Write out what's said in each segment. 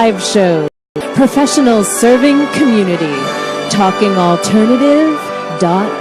Live show. Professionals serving community. TalkingAlternative.com.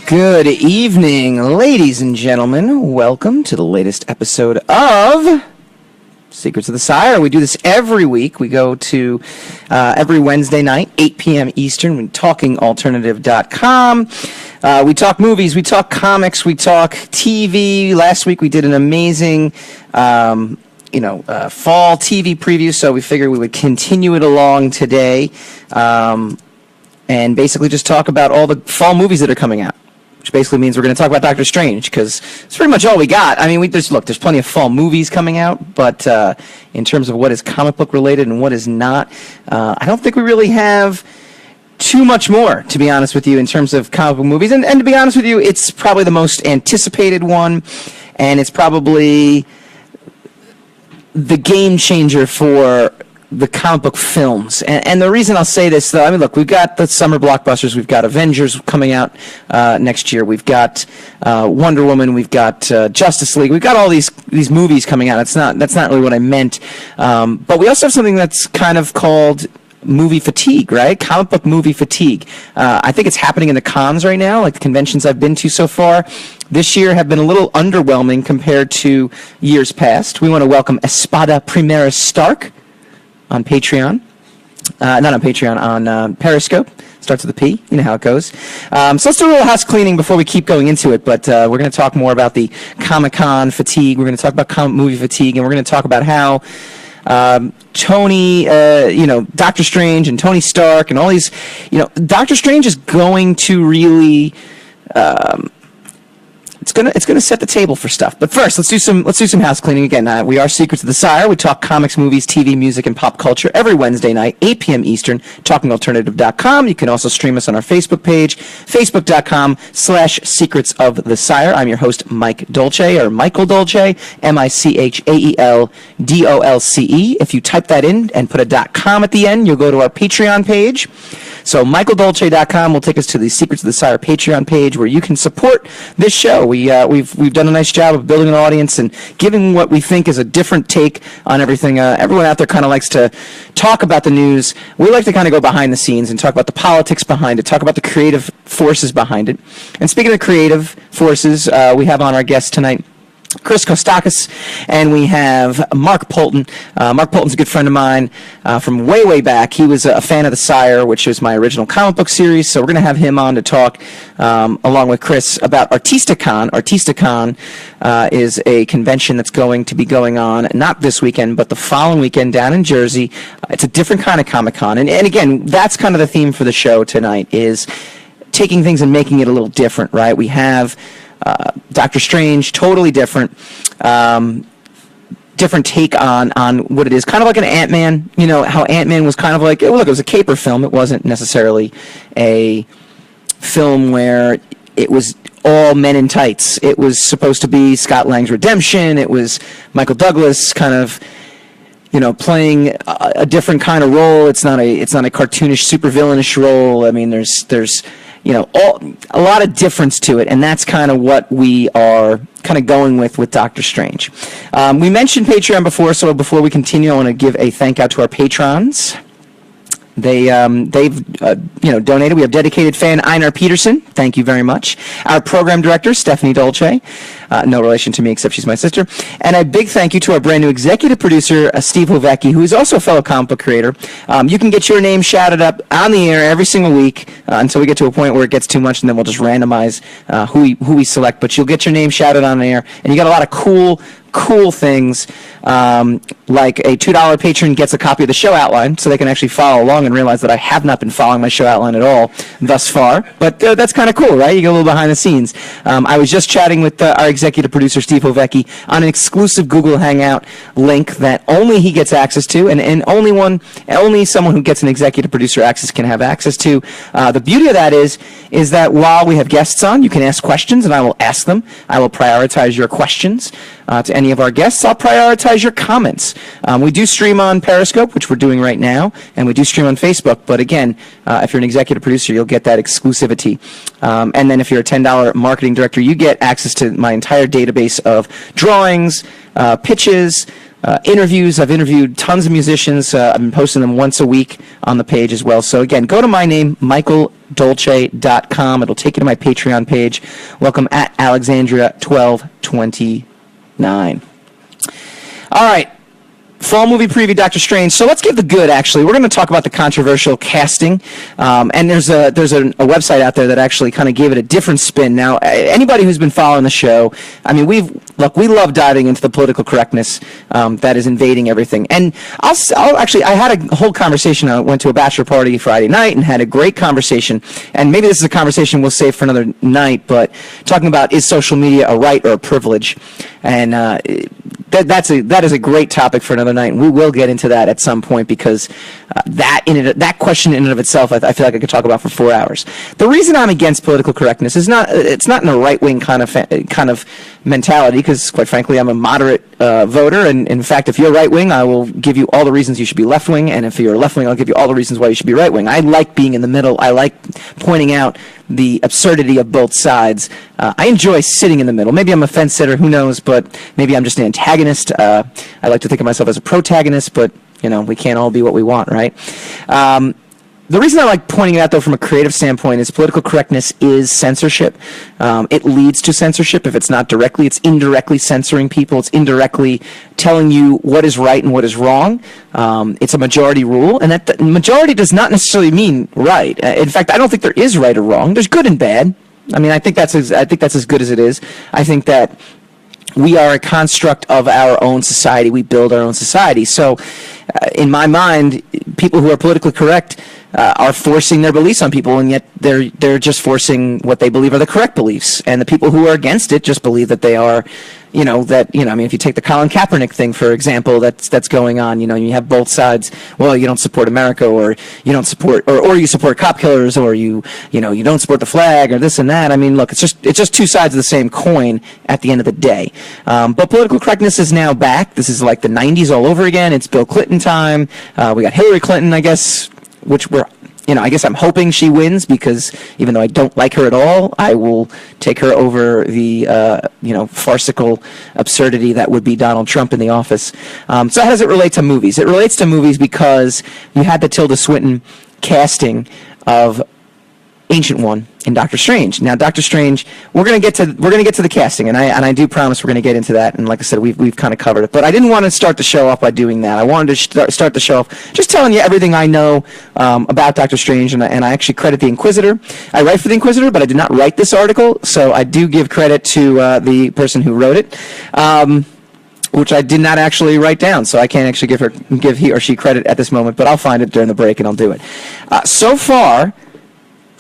Good evening, ladies and gentlemen. Welcome to the latest episode of Secrets of the Sire. We do this every week. We go to every Wednesday night, 8 p.m. Eastern, when TalkingAlternative.com. We talk movies, we talk comics, we talk TV. Last week we did an amazing fall TV preview, so we figured we would continue it along today and basically just talk about all the fall movies that are coming out. Which basically means we're going to talk about Doctor Strange, because it's pretty much all we got. I mean, there's plenty of fall movies coming out, but in terms of what is comic book related and what is not, I don't think we really have too much more, to be honest with you, in terms of comic book movies. And to be honest with you, it's probably the most anticipated one, and it's probably the game changer for the comic book films. And the reason I'll say this, though, I mean, look, we've got the summer blockbusters. We've got Avengers coming out next year. We've got Wonder Woman. We've got Justice League. We've got all these movies coming out. That's not really what I meant. But we also have something that's kind of called movie fatigue, right? Comic book movie fatigue. I think it's happening in the cons right now, like the conventions I've been to so far. This year have been a little underwhelming compared to years past. We want to welcome Espada Primera Stark on Patreon. Not on Patreon, on Periscope. Starts with a P. You know how it goes. So let's do a little house cleaning before we keep going into it. But we're going to talk more about the Comic-Con fatigue. We're going to talk about comic movie fatigue. And we're going to talk about how Tony, Doctor Strange and Tony Stark and all these, Doctor Strange is going to really... It's gonna set the table for stuff. But first, let's do some house cleaning again. We are Secrets of the Sire. We talk comics, movies, TV, music, and pop culture every Wednesday night, 8 p.m. Eastern, TalkingAlternative.com. You can also stream us on our Facebook page, Facebook.com/Secrets of the Sire. I'm your host, Mike Dolce, or Michael Dolce, MichaelDolce. If you type that in and put a .com at the end, you'll go to our Patreon page. So MichaelDolce.com will take us to the Secrets of the Sire Patreon page, where you can support this show. We've done a nice job of building an audience and giving what we think is a different take on everything. Everyone out there kind of likes to talk about the news. We like to kind of go behind the scenes and talk about the politics behind it, talk about the creative forces behind it. And speaking of creative forces, we have on our guest tonight Chris Kotsakis, and we have Mark Poulton. Mark Poulton's a good friend of mine from way back. He was a fan of The Sire, which was my original comic book series, so we're going to have him on to talk, along with Chris, about ArtistaCon. ArtistaCon is a convention that's going to be going on, not this weekend, but the following weekend down in Jersey. It's a different kind of Comic-Con, and again, that's kind of the theme for the show tonight, is taking things and making it a little different, right? We have Doctor Strange, totally different take on what it is. Kind of like an Ant-Man, how Ant-Man was kind of like, look, it was a caper film. It wasn't necessarily a film where it was all men in tights. It was supposed to be Scott Lang's redemption. It was Michael Douglas kind of, playing a different kind of role. It's not a cartoonish, super villainish role. I mean, there's a lot of difference to it, and that's kind of what we are kind of going with Doctor Strange. We mentioned Patreon before, so before we continue, I want to give a thank out to our patrons. They've donated. We have dedicated fan Einar Peterson. Thank you very much. Our program director Stephanie Dolce, no relation to me except she's my sister. And a big thank you to our brand new executive producer Steve Hovecki, who is also a fellow comic book creator. You can get your name shouted up on the air every single week until we get to a point where it gets too much, and then we'll just randomize who we select. But you'll get your name shouted on the air, and you got a lot of cool things like a $2 patron gets a copy of the show outline, so they can actually follow along and realize that I have not been following my show outline at all thus far. But that's kind of cool, right? You get a little behind the scenes. I was just chatting with our executive producer, Steve Hovecki, on an exclusive Google Hangout link that only he gets access to, and only someone who gets an executive producer access can have access to. The beauty of that is that while we have guests on, you can ask questions, and I will ask them. I will prioritize your questions to any of our guests. I'll prioritize your comments. We do stream on Periscope, which we're doing right now, and we do stream on Facebook. But again, if you're an executive producer, you'll get that exclusivity. And then if you're a $10 marketing director, you get access to my entire database of drawings, pitches, interviews. I've interviewed tons of musicians. I've been posting them once a week on the page as well. So again, go to my name, michaeldolce.com. It'll take you to my Patreon page. Welcome at Alexandria1229. All right. Fall movie preview, Doctor Strange. So let's give the good, actually. We're going to talk about the controversial casting. And there's a website out there that actually kind of gave it a different spin. Now, anybody who's been following the show, I mean, we love diving into the political correctness that is invading everything. And I had a whole conversation. I went to a bachelor party Friday night and had a great conversation. And maybe this is a conversation we'll save for another night, but talking about, is social media a right or a privilege? And that is a great topic for another night, and we will get into that at some point, because that question in and of itself, I feel like I could talk about for 4 hours. The reason I'm against political correctness is it's not in a right-wing kind of mentality, because quite frankly, I'm a moderate voter, and in fact, if you're right-wing, I will give you all the reasons you should be left-wing, and if you're left-wing, I'll give you all the reasons why you should be right-wing. I like being in the middle. I like pointing out the absurdity of both sides. I enjoy sitting in the middle. Maybe I'm a fence sitter, who knows, but maybe I'm just an antagonist. I like to think of myself as a protagonist, but we can't all be what we want, right? The reason I like pointing it out, though, from a creative standpoint, is political correctness is censorship. It leads to censorship. If it's not directly, it's indirectly censoring people. It's indirectly telling you what is right and what is wrong. It's a majority rule, and that majority does not necessarily mean right. In fact, I don't think there is right or wrong. There's good and bad. I mean, I think that's as good as it is. I think that we are a construct of our own society. We build our own society. So, in my mind, people who are politically correct are forcing their beliefs on people, and yet they're just forcing what they believe are the correct beliefs. And the people who are against it just believe that they are, I mean, if you take the Colin Kaepernick thing, for example, that's going on, you have both sides. Well, you don't support America, or you don't support, or you support cop killers, or you don't support the flag, or this and that. I mean, look, it's just two sides of the same coin at the end of the day. But political correctness is now back. This is like the 90s all over again. It's Bill Clinton time. We got Hillary Clinton, I guess, which I guess I'm hoping she wins, because even though I don't like her at all, I will take her over the, farcical absurdity that would be Donald Trump in the office. So how does it relate to movies? It relates to movies because you had the Tilda Swinton casting of Ancient One in Doctor Strange. Now, Doctor Strange, we're gonna get to the casting, and I do promise we're gonna get into that. And like I said, we've kind of covered it, but I didn't want to start the show off by doing that. I wanted to start the show off just telling you everything I know about Doctor Strange, and I actually credit the Inquisitor. I write for the Inquisitor, but I did not write this article, so I do give credit to the person who wrote it. Which I did not actually write down, so I can't actually give he or she credit at this moment, but I'll find it during the break and I'll do it. So far,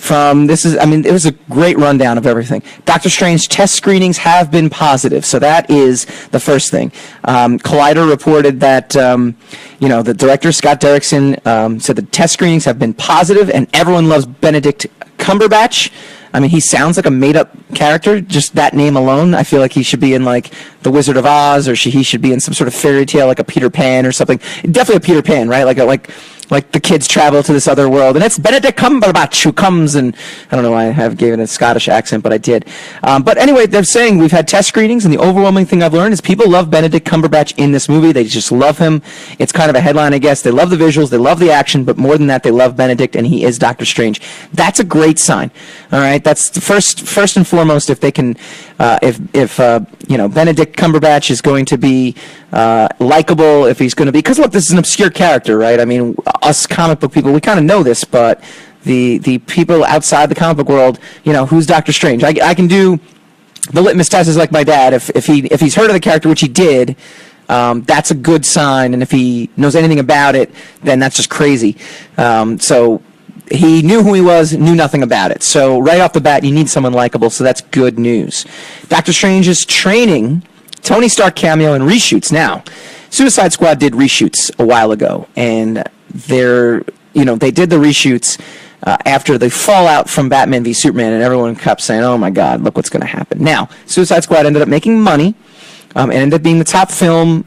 it was a great rundown of everything. Doctor Strange test screenings have been positive, so that is the first thing. Collider reported that, the director, Scott Derrickson, said the test screenings have been positive, and everyone loves Benedict Cumberbatch. I mean, he sounds like a made-up character. Just that name alone, I feel like he should be in, like, The Wizard of Oz, or he should be in some sort of fairy tale, like a Peter Pan or something. Definitely a Peter Pan, right? Like the kids travel to this other world, and it's Benedict Cumberbatch who comes, and I don't know why I gave it a Scottish accent, but I did. But anyway, they're saying we've had test screenings, and the overwhelming thing I've learned is people love Benedict Cumberbatch in this movie. They just love him. It's kind of a headline, I guess. They love the visuals, they love the action, but more than that, they love Benedict, and he is Doctor Strange. That's a great sign. All right, that's the first and foremost. If they can, if Benedict Cumberbatch is going to be likable, if he's going to be, because look, this is an obscure character, right? I mean, us comic book people, we kind of know this, but the people outside the comic book world, who's Doctor Strange? I can do the litmus test is like my dad. If he's heard of the character, which he did, that's a good sign. And if he knows anything about it, then that's just crazy. So he knew who he was, knew nothing about it. So right off the bat, you need someone likable, so that's good news. Doctor Strange is training Tony Stark cameo and reshoots now. Suicide Squad did reshoots a while ago, and they did the reshoots after the fallout from Batman v Superman, and everyone kept saying, "Oh my God, look what's going to happen." Now, Suicide Squad ended up making money. And ended up being the top film,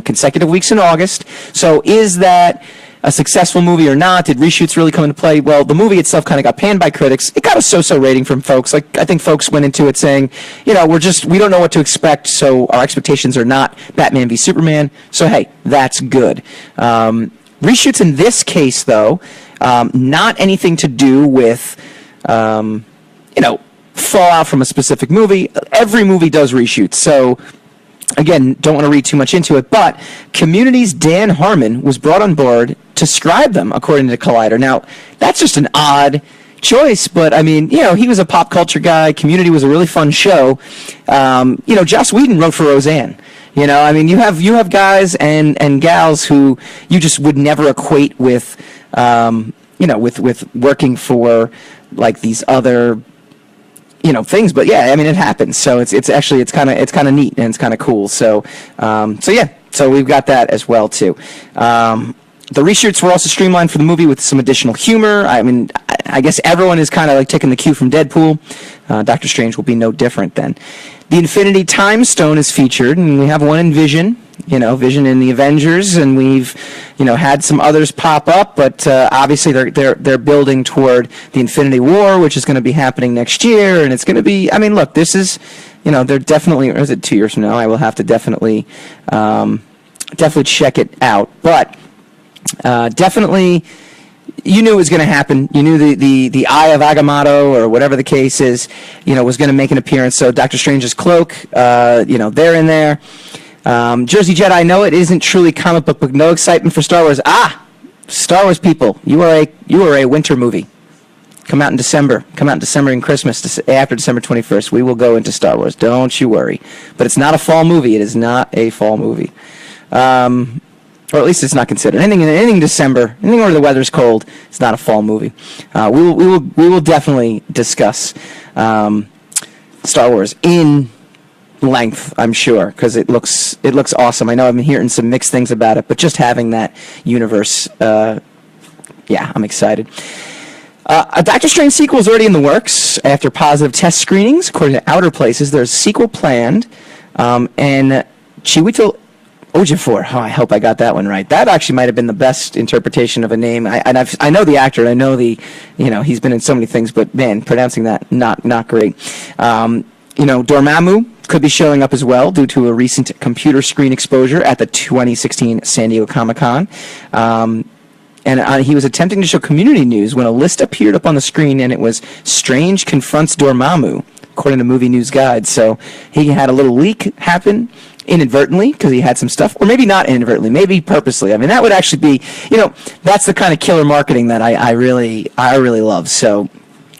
consecutive weeks in August. So is that a successful movie or not? Did reshoots really come into play? Well, the movie itself kind of got panned by critics. It got a so-so rating from folks. Like, I think folks went into it saying, we don't know what to expect, so our expectations are not Batman v Superman. So, hey, that's good. Reshoots in this case, though, not anything to do with, fallout from a specific movie. Every movie does reshoots, so again, don't want to read too much into it, but Community's Dan Harmon was brought on board to scribe them, according to Collider. Now, that's just an odd choice, but I mean, he was a pop culture guy. Community was a really fun show. Joss Whedon wrote for Roseanne. You have guys and gals who you just would never equate with, with working for like these other things, but yeah, I mean, it happens. So it's kind of neat and it's kind of cool. So we've got that as well too. The reshoots were also streamlined for the movie with some additional humor. I mean, I guess everyone is kind of like taking the cue from Deadpool. Doctor Strange will be no different then. The Infinity Time Stone is featured, and we have one in Vision. Vision in the Avengers, and we've, had some others pop up, but obviously they're building toward the Infinity War, which is going to be happening next year, and it's going to be. I mean, look, this is, they're definitely. Or is it 2 years from now? I will have to definitely check it out, but definitely. You knew it was going to happen. You knew the Eye of Agamotto, or whatever the case is, was going to make an appearance. So Doctor Strange's cloak, they're in there. Jersey Jedi, no, it isn't truly comic book, but no excitement for Star Wars. Star Wars people, you are a winter movie. Come out in December. Come out in December and Christmas, after December 21st. We will go into Star Wars. Don't you worry. But it's not a fall movie. It is not a fall movie. Or at least it's not considered. Anything in December, anything where the weather's cold, it's not a fall movie. We will definitely discuss Star Wars in length, I'm sure, because it looks awesome. I know I've been hearing some mixed things about it, but just having that universe, I'm excited. A Doctor Strange sequel is already in the works after positive test screenings. According to Outer Places, there's a sequel planned, and Chiwetel Ejiofor. I hope I got that one right. That actually might have been the best interpretation of a name. I know the actor, and I know he's been in so many things, but man, pronouncing that not great. Dormammu could be showing up as well due to a recent computer screen exposure at the 2016 San Diego Comic-Con. And he was attempting to show community news when a list appeared up on the screen, and it was Strange confronts Dormammu, according to Movie News Guide. So he had a little leak happen inadvertently because he had some stuff, or maybe not inadvertently, maybe purposely. I mean, that would actually be, that's the kind of killer marketing that I really love. So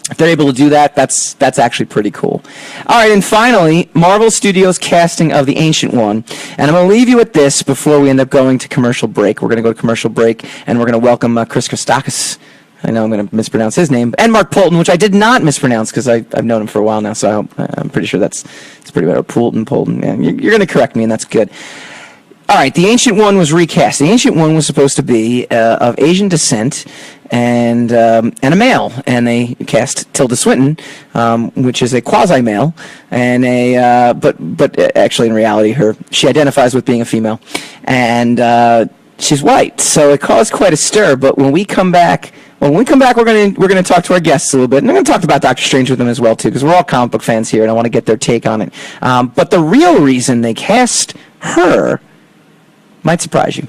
if they're able to do that, that's actually pretty cool. All right, and finally, Marvel Studios casting of the Ancient One. And I'm going to leave you with this before we end up going to commercial break. We're going to go to commercial break, and we're going to welcome Chris Kotsakis. I know I'm going to mispronounce his name. And Mark Poulton, which I did not mispronounce because I've known him for a while now, so I'm pretty sure it's pretty better. Poulton. Yeah, you're going to correct me, and that's good. All right, the Ancient One was recast. The Ancient One was supposed to be of Asian descent and a male, and they cast Tilda Swinton, which is a quasi-male, and but actually in reality she identifies with being a female, and she's white. So it caused quite a stir. But when we come back, we're gonna talk to our guests a little bit, and I'm gonna talk about Doctor Strange with them as well too, because we're all comic book fans here, and I want to get their take on it. But the real reason they cast her might surprise you.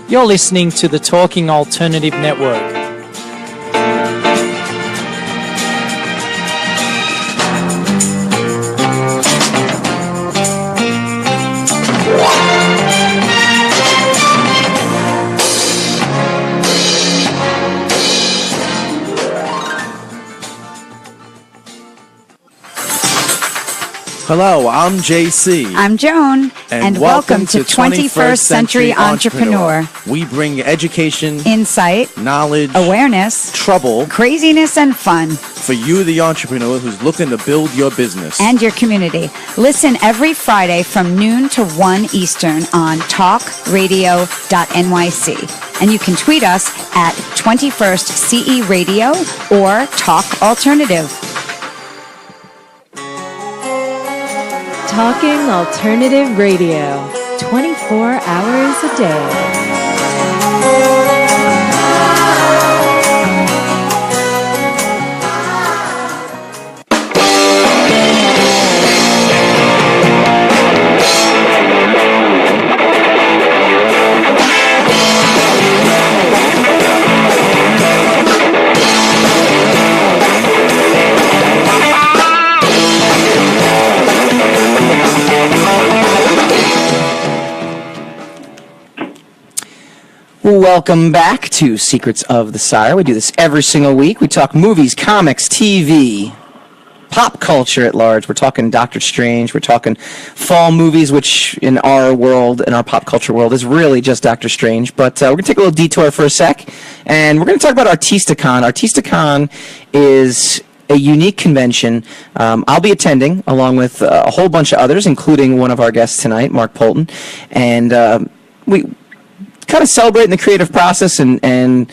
You're listening to the Talking Alternative Network. Hello, I'm JC. I'm Joan, and welcome to 21st Century Entrepreneur. We bring education, Insight, knowledge, awareness, trouble, craziness, and fun for you, the entrepreneur who's looking to build your business and your community. Listen every Friday from noon to 1 Eastern on talkradio.nyc. And you can tweet us at 21st CE Radio or Talk Alternative. Talking Alternative Radio, 24 hours a day. Welcome back to Secrets of the Sire. We do this every single week. We talk movies, comics, TV, pop culture at large. We're talking Doctor Strange. We're talking fall movies, which in our world, in our pop culture world, is really just Doctor Strange. But we're going to take a little detour for a sec, and we're going to talk about ArtistaCon. ArtistaCon is a unique convention. I'll be attending, along with a whole bunch of others, including one of our guests tonight, Mark Poulton. And we kind of celebrating the creative process and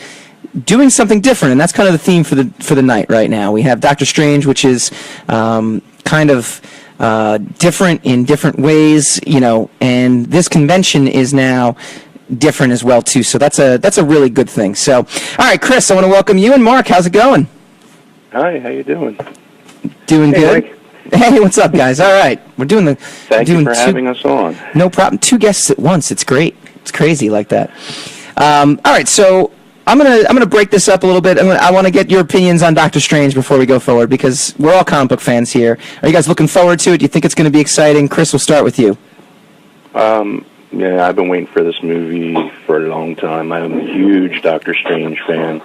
doing something different, and that's kind of the theme for the night right now. We have Doctor Strange, which is kind of different in different ways, you know, and this convention is now different as well too. So that's a really good thing. So, all right, Chris, I want to welcome you, and Mark. How's it going? Hi, how you doing? Doing good. Mike. Hey, what's up, guys? All right, we're doing the. Thank you for having us on. No problem. 2 guests at once. It's great. It's crazy like that. All right, so I'm gonna break this up a little bit. I want to get your opinions on Doctor Strange before we go forward, because we're all comic book fans here. Are you guys looking forward to it? Do you think it's going to be exciting? Chris, we'll start with you. Yeah, I've been waiting for this movie for a long time. I'm a huge Doctor Strange fan.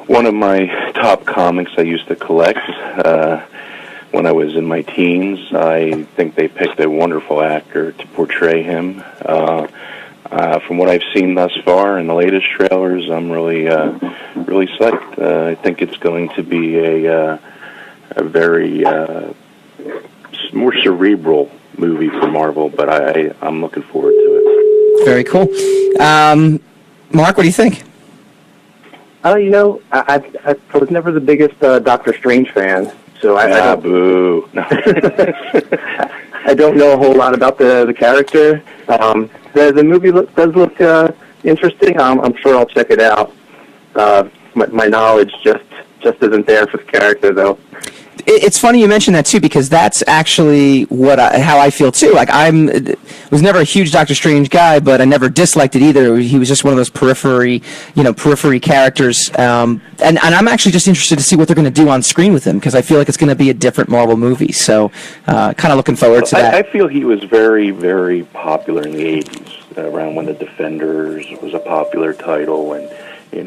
One of my top comics I used to collect when I was in my teens. I think they picked a wonderful actor to portray him. From what I've seen thus far in the latest trailers, I'm really psyched. I think it's going to be a very more cerebral movie for Marvel, but I'm looking forward to it. Very cool. Mark, what do you think? You know, I was never the biggest Doctor Strange fan, so I boo. No. I don't know a whole lot about the character. The movie does look interesting. I'm sure I'll check it out. My knowledge just isn't there for the character, though. It's funny you mention that too, because that's actually how I feel too. Like was never a huge Doctor Strange guy, but I never disliked it either. He was just one of those periphery characters. And I'm actually just interested to see what they're going to do on screen with him, because I feel like it's going to be a different Marvel movie. So kind of looking forward to that. I feel he was very, very popular in the 80s, around when the Defenders was a popular title, and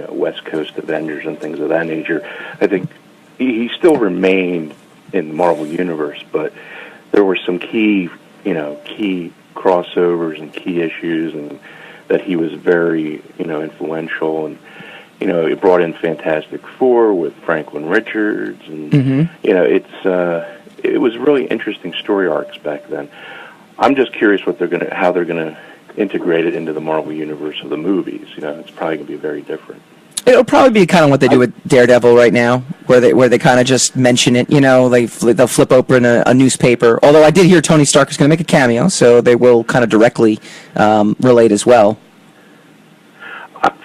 West Coast Avengers and things of that nature. I think he still remained in the Marvel Universe, but there were some key crossovers and key issues, and that he was very, influential, and, it brought in Fantastic Four with Franklin Richards, and, it was really interesting story arcs back then. I'm just curious how they're gonna integrate it into the Marvel Universe of the movies. It's probably gonna be very different. It'll probably be kind of what they do with Daredevil right now, where they kind of just mention it. They'll flip open a newspaper. Although I did hear Tony Stark is going to make a cameo, so they will kind of directly relate as well.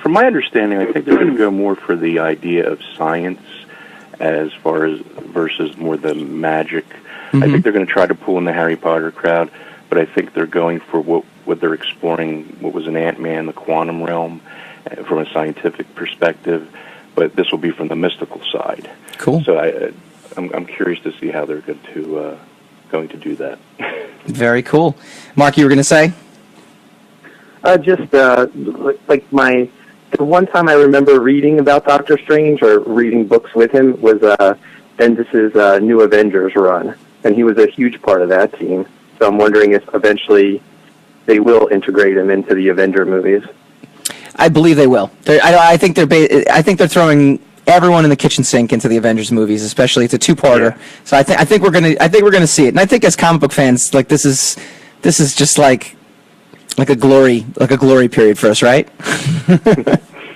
From my understanding, I think they're going to go more for the idea of science, as far as versus more the magic. Mm-hmm. I think they're going to try to pull in the Harry Potter crowd, but I think they're going for what they're exploring. What was in Ant-Man, the quantum realm, from a scientific perspective, but this will be from the mystical side. Cool. So I'm curious to see how they're going to do that. Very cool. Mark, you were going to say? The one time I remember reading about Doctor Strange or reading books with him was Bendis's New Avengers run. and he was a huge part of that team. So I'm wondering if eventually they will integrate him into the Avenger movies. I believe they will. I think they're throwing everyone in the kitchen sink into the Avengers movies, especially it's a two-parter. Yeah. So I think we're gonna see it. And I think as comic book fans, like this is just like a glory period for us, right?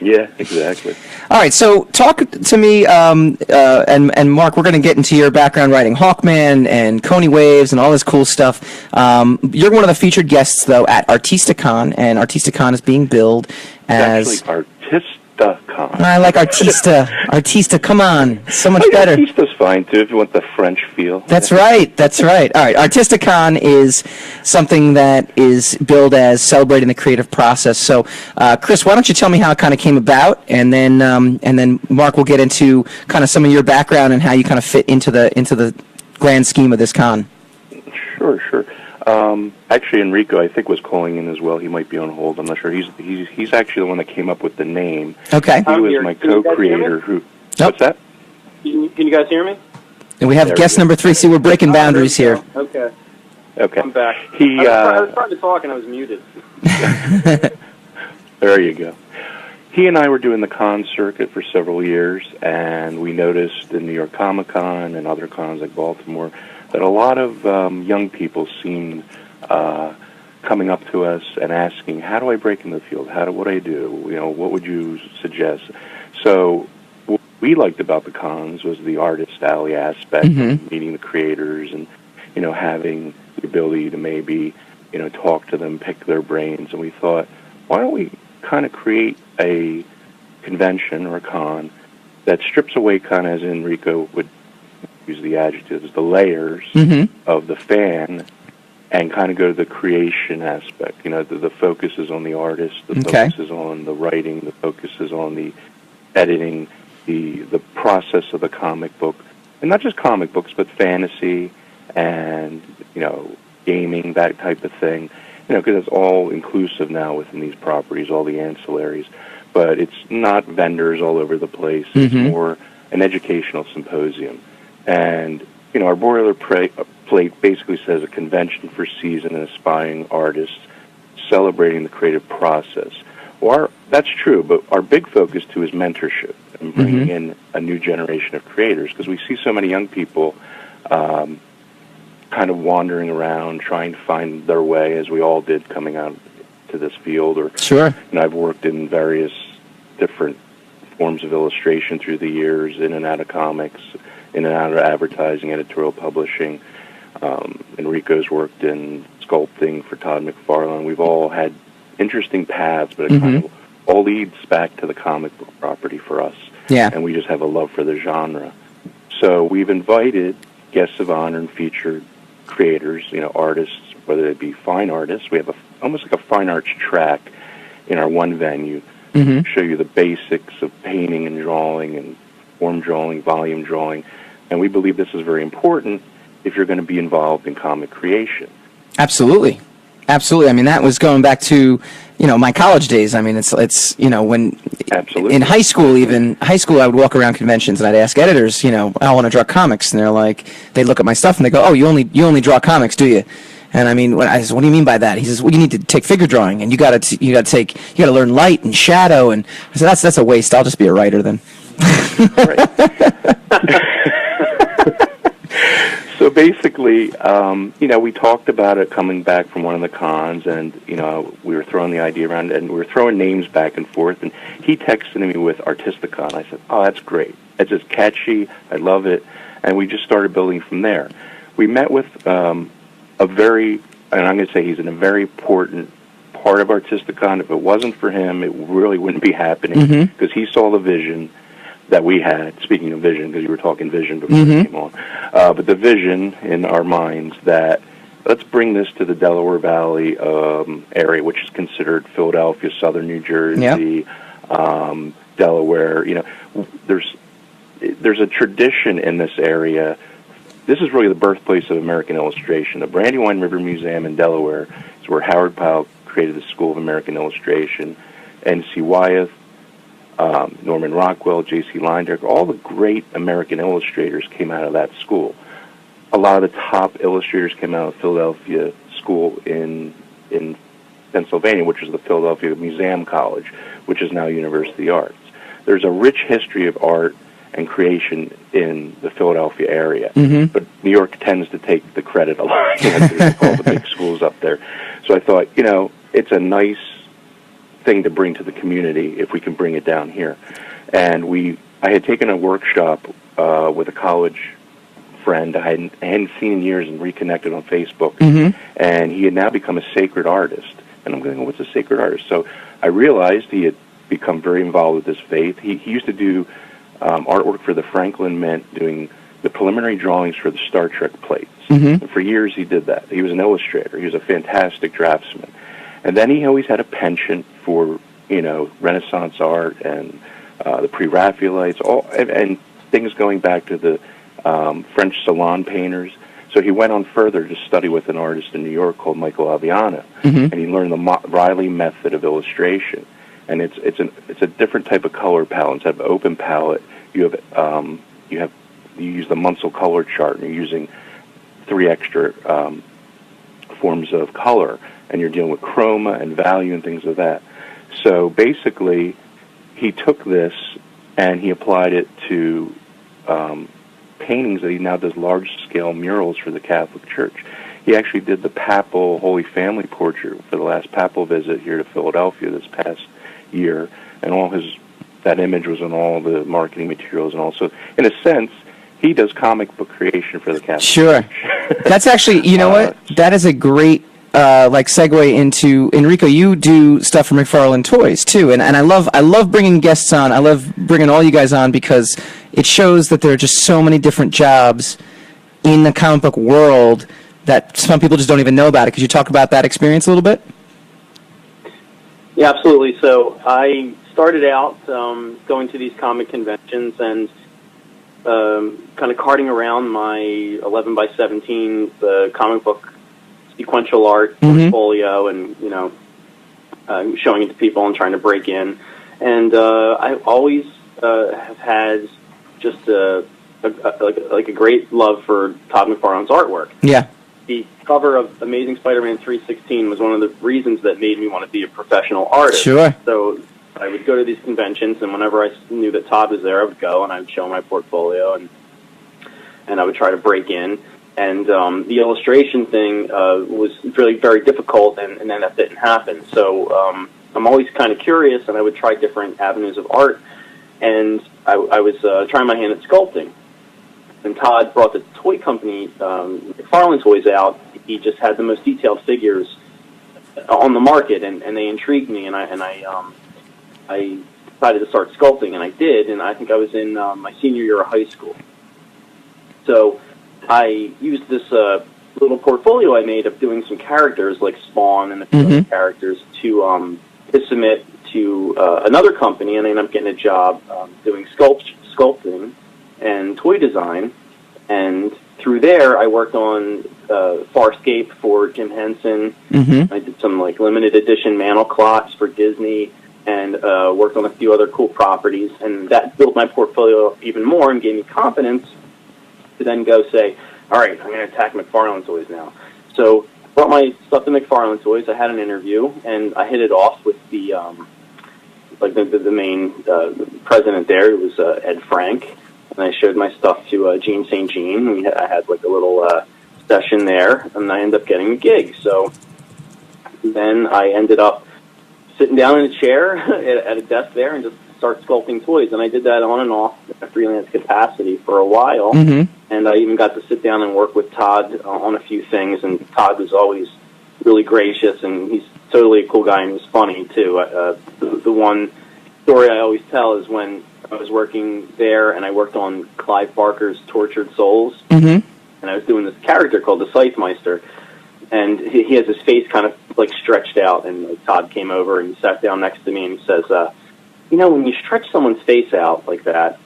Yeah, exactly. All right, so talk to me, and Mark, we're going to get into your background writing Hawkman and Coney Waves and all this cool stuff. You're one of the featured guests, though, at ArtistaCon, and ArtistaCon is being billed as... It's actually ArtistaCon. I like Artista. Artista, come on. So much better. Artista's fine, too, if you want the French feel. That's right. All right, ArtistaCon is something that is billed as celebrating the creative process. So, Chris, why don't you tell me how it kind of came about, and then Mark will get into kind of some of your background and how you kind of fit into the grand scheme of this con. Sure. Actually, Enrico, I think, was calling in as well. He might be on hold. I'm not sure. He's actually the one that came up with the name. Okay. He was my co-creator. What's that? Can you guys hear me? And we have guest number 3. See, we're breaking boundaries here. Okay. I'm back. I was trying to talk and I was muted. There you go. He and I were doing the con circuit for several years, and we noticed in New York ComicCon and other cons like Baltimore that a lot of young people seemed coming up to us and asking, "How do I break in the field? What do I do? What would you suggest?" So what we liked about the cons was the artist alley aspect, of meeting the creators, and having the ability to maybe talk to them, pick their brains. And we thought, why don't we kind of create a convention or a con that strips away, kind of as Enrico would use the adjectives, the layers of the fan, and kind of go to the creation aspect. The focus is on the artist, the focus is on the writing, the focus is on the editing, the process of the comic book, and not just comic books, but fantasy and gaming, that type of thing. Because it's all inclusive now within these properties, all the ancillaries. But it's not vendors all over the place. It's more an educational symposium. And, our boilerplate basically says a convention for seasoned and aspiring artists celebrating the creative process. Well, that's true, but our big focus, too, is mentorship and bringing in a new generation of creators, because we see so many young people kind of wandering around, trying to find their way, as we all did coming out to this field. Or, sure. I've worked in various different forms of illustration through the years, in and out of comics, in and out of advertising, editorial publishing. Enrico's worked in sculpting for Todd McFarlane. We've all had interesting paths, but it kind of all leads back to the comic book property for us. Yeah. And we just have a love for the genre. So we've invited guests of honor and featured creators, artists, whether they be fine artists. We have almost like a fine arts track in our one venue, show you the basics of painting and drawing and form drawing, volume drawing. And we believe this is very important if you're going to be involved in comic creation. Absolutely. I mean, that was going back to, my college days. I mean, it's when Absolutely. In high school, I would walk around conventions and I'd ask editors, I want to draw comics, and they're like, they'd look at my stuff and they go, "Oh, you only draw comics, do you?" And I mean, I said, "What do you mean by that?" He says, "Well, you need to take figure drawing, and you got to learn light and shadow." And I said, "That's a waste. I'll just be a writer then." So basically, we talked about it coming back from one of the cons, and, we were throwing the idea around, and we were throwing names back and forth, and he texted me with ArtistaCon. I said, "Oh, that's great. It's just catchy. I love it." And we just started building from there. We met with and I'm going to say he's a very important part of ArtistaCon. If it wasn't for him, it really wouldn't be happening, because he saw the vision that we had. Speaking of vision, because you were talking vision before we came on, but the vision in our minds that let's bring this to the Delaware Valley area, which is considered Philadelphia, southern New Jersey, Delaware. There's a tradition in this area. This is really the birthplace of American illustration. The Brandywine River Museum in Delaware is where Howard Powell created the School of American Illustration. N.C. Wyeth, Norman Rockwell, J.C. Leyendecker, all the great American illustrators came out of that school. a lot of the top illustrators came out of Philadelphia School in Pennsylvania, which is the Philadelphia Museum College, which is now University Arts. There's a rich history of art and creation in the Philadelphia area, but New York tends to take the credit a lot. There's all the big schools up there. So I thought, it's a nice thing to bring to the community if we can bring it down here. And I had taken a workshop with a college friend I hadn't seen in years and reconnected on Facebook, and he had now become a sacred artist. And I'm going, what's a sacred artist? So I realized he had become very involved with his faith. He used to do artwork for the Franklin Mint, doing the preliminary drawings for the Star Trek plates. And for years he did that. He was an illustrator. He was a fantastic draftsman. And then he always had a penchant for, Renaissance art and the Pre-Raphaelites, and things going back to the French salon painters. So he went on further to study with an artist in New York called Michael Aviano, and he learned the Riley method of illustration. And it's a different type of color palette. Instead of an open palette, you use the Munsell color chart, and you're using 3 extra forms of color, and you're dealing with chroma and value and things of that. So basically, he took this and he applied it to paintings that he now does large-scale murals for the Catholic Church. He actually did the papal Holy Family portrait for the last papal visit here to Philadelphia this past year, and that image was on all the marketing materials, and also, in a sense, he does comic book creation for the Catholic Church. That's actually, what? That is a great segue into Enrico. You do stuff for McFarlane Toys too, and I love bringing guests on. I love bringing all you guys on because it shows that there are just so many different jobs in the comic book world that some people just don't even know about it. Could you talk about that experience a little bit? Yeah, absolutely. So I started out going to these comic conventions and kind of carting around my 11 by 17 comic book sequential art portfolio, and showing it to people and trying to break in. And I always have had just a great love for Todd McFarlane's artwork. Yeah. The cover of Amazing Spider-Man 316 was one of the reasons that made me want to be a professional artist. Sure. So I would go to these conventions, and whenever I knew that Todd was there, I would go and I would show my portfolio, and I would try to break in. And the illustration thing was really very difficult, and then that didn't happen. So I'm always kind of curious, and I would try different avenues of art. And I was trying my hand at sculpting. And Todd brought the toy company, McFarlane Toys, out. He just had the most detailed figures on the market, and they intrigued me. And I decided to start sculpting, and I did. And I think I was in my senior year of high school. So I used this little portfolio I made of doing some characters like Spawn and a few other characters to submit to another company, and I ended up getting a job doing sculpting and toy design. And through there, I worked on Farscape for Jim Henson. I did some limited edition mantle clocks for Disney, and worked on a few other cool properties. And that built my portfolio even more and gave me confidence to then go say, all right, I'm going to attack McFarlane Toys now. So I brought my stuff to McFarlane Toys. I had an interview, and I hit it off with the main president there. It was Ed Frank, and I showed my stuff to Gene St. Jean. I had a little session there, and I ended up getting a gig. So then I ended up sitting down in a chair at a desk there and just start sculpting toys. And I did that on and off in a freelance capacity for a while. And I even got to sit down and work with Todd on a few things. And Todd was always really gracious, and he's totally a cool guy, and he's funny, too. The one story I always tell is when I was working there, and I worked on Clive Barker's Tortured Souls. And I was doing this character called the Scythemeister. And he has his face kind of stretched out, and Todd came over and sat down next to me, and he says, when you stretch someone's face out like that,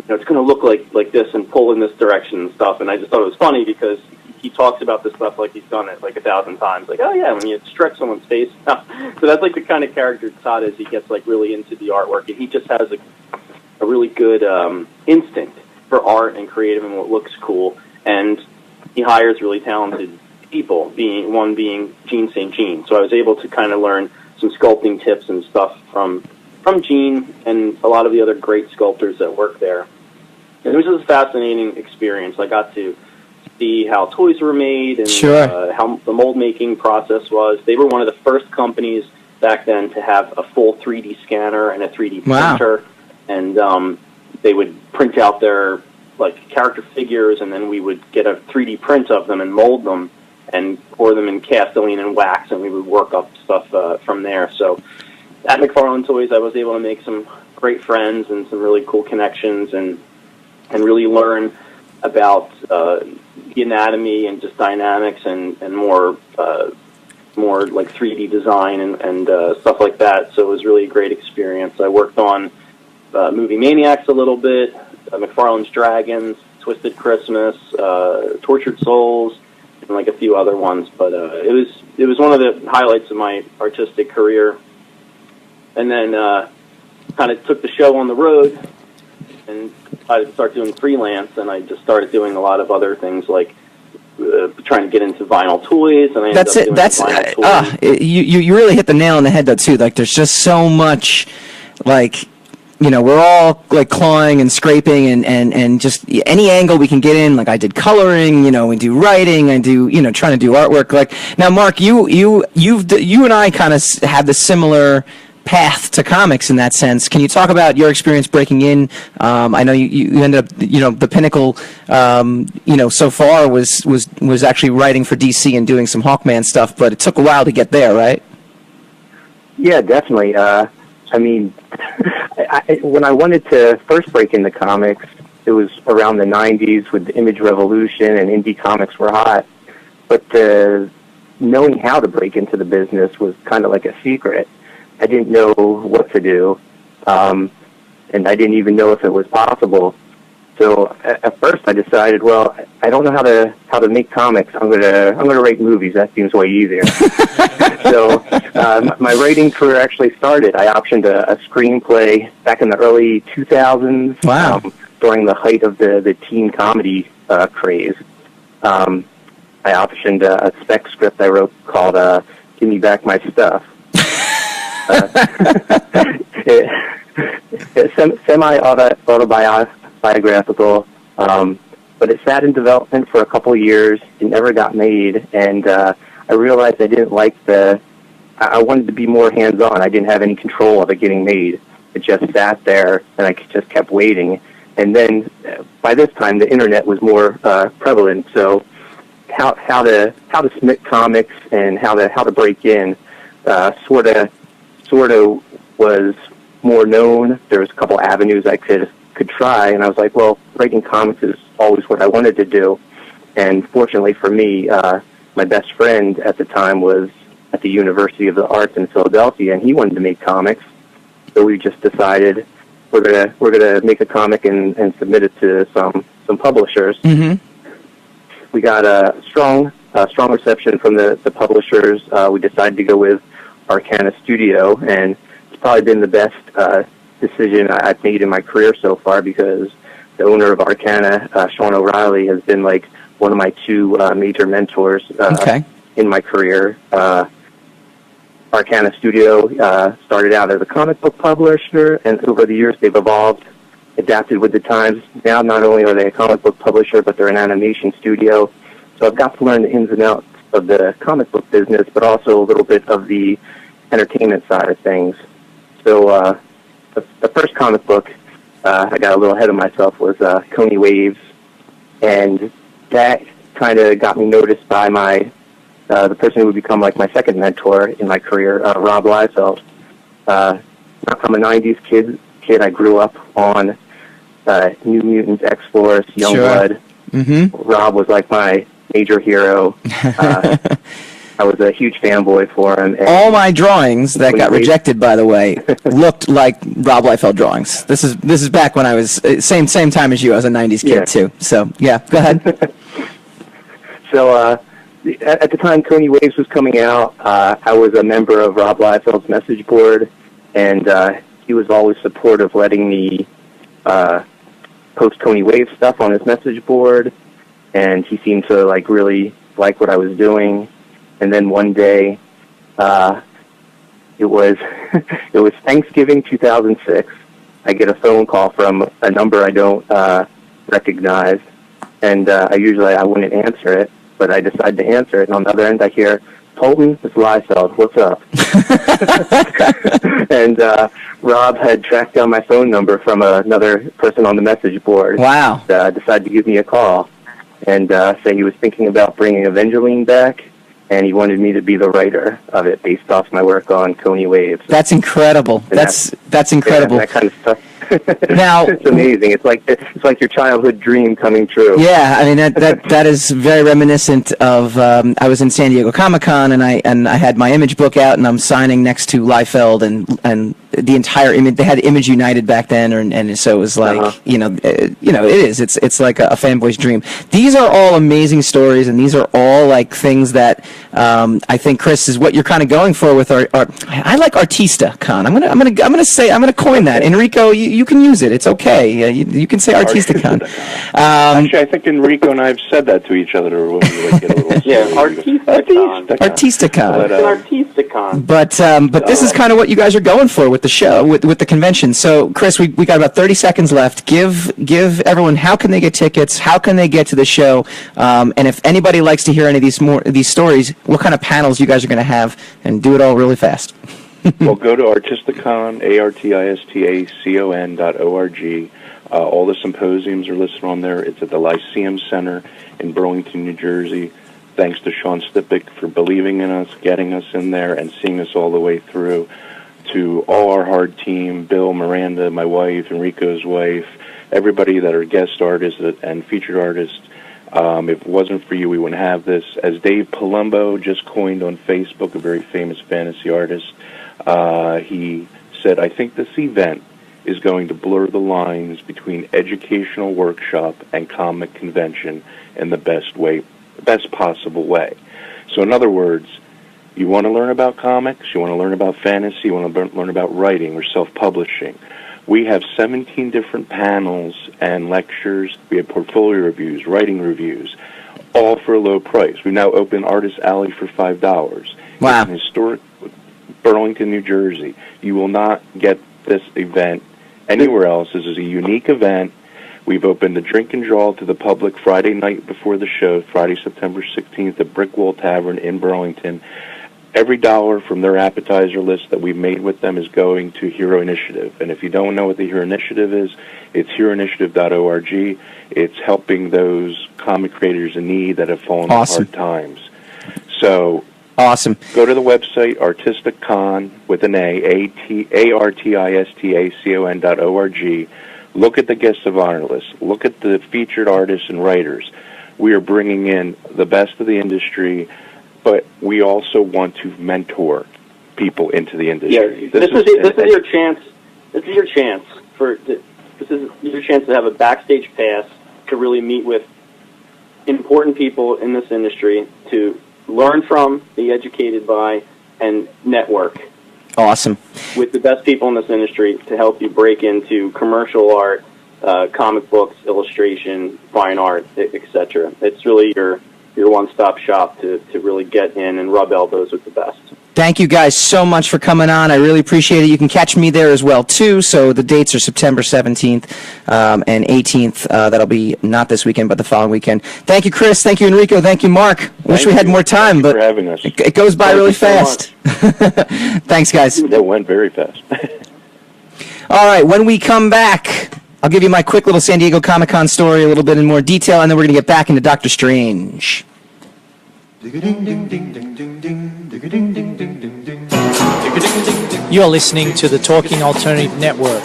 it's going to look like this and pull in this direction and stuff. And I just thought it was funny because he talks about this stuff like he's done it 1,000 times. Oh yeah, when you stretch someone's face out. So that's the kind of character Todd is. He gets really into the artwork, and he just has a really good instinct for art and creative and what looks cool. and he hires really talented people, being Gene St. Jean. So I was able to kind of learn some sculpting tips and stuff from Gene and a lot of the other great sculptors that work there. And it was just a fascinating experience. I got to see how toys were made and how the mold making process was. They were one of the first companies back then to have a full 3D scanner and a 3D printer. And they would print out their character figures, and then we would get a 3D print of them and mold them and pour them in Castelline and wax, and we would work up stuff from there. So at McFarlane Toys, I was able to make some great friends and some really cool connections, and really learn about the anatomy and just dynamics and more like 3D design and stuff like that. So it was really a great experience. I worked on Movie Maniacs a little bit, McFarlane's Dragons, Twisted Christmas, Tortured Souls, and like a few other ones. But it was one of the highlights of my artistic career. And then kind of took the show on the road and decided to start doing freelance, and I just started doing a lot of other things like trying to get into vinyl toys, and I ended up doing vinyl toys. You really hit the nail on the head though too. Like there's just so much, like, you know, we're all like clawing and scraping and just any angle we can get in. Like I did coloring, you know, we do writing, I do, you know, trying to do artwork. Like now, Mark, you and I kind of have the similar path to comics in that sense. Can you talk about your experience breaking in? I know you ended up, you know, the pinnacle, you know, so far was actually writing for DC and doing some Hawkman stuff, but it took a while to get there, right? Yeah, definitely. I mean, when I wanted to first break into comics, it was around the 90s with the Image Revolution and indie comics were hot, but knowing how to break into the business was kind of like a secret. I didn't know what to do, and I didn't even know if it was possible. So at first, I decided, well, I don't know how to make comics. I'm gonna write movies. That seems way easier. So my writing career actually started. I optioned a screenplay back in the early 2000s. Wow. During the height of the teen comedy craze. I optioned a spec script I wrote called "Give Me Back My Stuff." It's semi-autobiographical, but it sat in development for a couple of years. It never got made, and I realized I didn't like I wanted to be more hands-on. I didn't have any control of it getting made. It just sat there, and I just kept waiting. And then by this time, the internet was more prevalent, so how to submit comics and how to break in sort of was more known. There was a couple avenues I could try, and I was like, well, writing comics is always what I wanted to do. And fortunately for me, my best friend at the time was at the University of the Arts in Philadelphia, and he wanted to make comics. So we just decided we're gonna make a comic and submit it to some publishers. Mm-hmm. We got a strong reception from the publishers. We decided to go with Arcana Studio, and it's probably been the best decision I've made in my career so far, because the owner of Arcana, Sean O'Reilly, has been like one of my two major mentors in my career. Arcana Studio started out as a comic book publisher, and over the years they've evolved, adapted with the times. Now not only are they a comic book publisher, but they're an animation studio. So I've got to learn the ins and outs of the comic book business, but also a little bit of the entertainment side of things. So the first comic book, I got a little ahead of myself, was Coney Waves, and that kind of got me noticed by the person who would become like my second mentor in my career, Rob Liefeld. I'm a 90s kid. I grew up on New Mutants, X-Force, Youngblood. Mm-hmm. Rob was like my major hero. I was a huge fanboy for him. And all my drawings that got rejected, by the way, looked like Rob Liefeld drawings. This is back when I was same time as you. I was a 90s kid too. So yeah, go ahead. So at the time Coney Waves was coming out, I was a member of Rob Liefeld's message board, and he was always supportive, letting me post Coney Waves stuff on his message board. and he seemed to like really like what I was doing. And then one day, it was it was Thanksgiving 2006. I get a phone call from a number I don't recognize, and I wouldn't answer it, but I decide to answer it. And on the other end, I hear, "Poulton, it's Liefeld. What's up?" And Rob had tracked down my phone number from another person on the message board. Wow. Decided to give me a call and say he was thinking about bringing Evangeline back, and he wanted me to be the writer of it based off my work on Coney Waves. That's incredible. And that's incredible. Yeah, that kind of stuff. Now, it's amazing. It's like your childhood dream coming true. yeah, I mean that is very reminiscent of. I was in San Diego ComicCon, and I had my image book out, and I'm signing next to Liefeld, and the entire image. They had Image United back then, and so it was like it is. It's like a fanboy's dream. These are all amazing stories, and these are all like things that I think, Chris, is what you're kind of going for with our I like ArtistaCon. I'm gonna coin that. Enrico, you can use it. It's okay. You can say ArtistaCon. Actually, I think Enrico and I have said that to each other when we get a little ArtistaCon. ArtistaCon. ArtistaCon. But this is kind of what you guys are going for with the show, with the convention. So, Chris, we got about 30 seconds left. Give everyone, how can they get tickets? How can they get to the show? And if anybody likes to hear any of these stories, what kind of panels you guys are going to have, and do it all really fast. Well, go to ArtistaCon, ArtistaCon.org. All the symposiums are listed on there. It's at the Lyceum Center in Burlington, New Jersey. Thanks to Sean Stippick for believing in us, getting us in there, and seeing us all the way through. To all our hard team, Bill, Miranda, my wife, Enrico's wife, everybody that are guest artists and featured artists. If it wasn't for you, we wouldn't have this. As Dave Palumbo just coined on Facebook, a very famous fantasy artist, he said, "I think this event is going to blur the lines between educational workshop and comic convention in the best possible way." So in other words, you want to learn about comics, you want to learn about fantasy, you want to learn about writing or self-publishing. We have 17 different panels and lectures. We have portfolio reviews, writing reviews, all for a low price. We now open Artist Alley for $5. Wow. It's in historic Burlington, New Jersey. You will not get this event anywhere else. This is a unique event. We've opened the drink and draw to the public Friday night before the show, Friday, September 16th at Brick Wall Tavern in Burlington. Every dollar from their appetizer list that we've made with them is going to Hero Initiative. And if you don't know what the Hero Initiative is, it's heroinitiative.org. It's helping those comic creators in need that have fallen on hard times. So awesome. Go to the website, ArtistaCon, with an ArtistaCon.org. Look at the guest of honor list. Look at the featured artists and writers. We are bringing in the best of the industry, but we also want to mentor people into the industry. Yeah, this is your chance. This is your chance to have a backstage pass to really meet with important people in this industry, to learn from, be educated by, and network. Awesome. With the best people in this industry to help you break into commercial art, comic books, illustration, fine art, etc. It's really your one-stop shop to really get in and rub elbows with the best. Thank you guys so much for coming on. I really appreciate it. You can catch me there as well, too. So the dates are September 17th and 18th. That'll be not this weekend, but the following weekend. Thank you, Chris. Thank you, Enrico. Thank you, Mark. Wish we had more time, but for having us. It goes by really fast. Thanks, guys. It went very fast. All right, when we come back, I'll give you my quick little San Diego Comic-Con story a little bit in more detail, and then we're going to get back into Doctor Strange. You're listening to the Talking Alternative Network.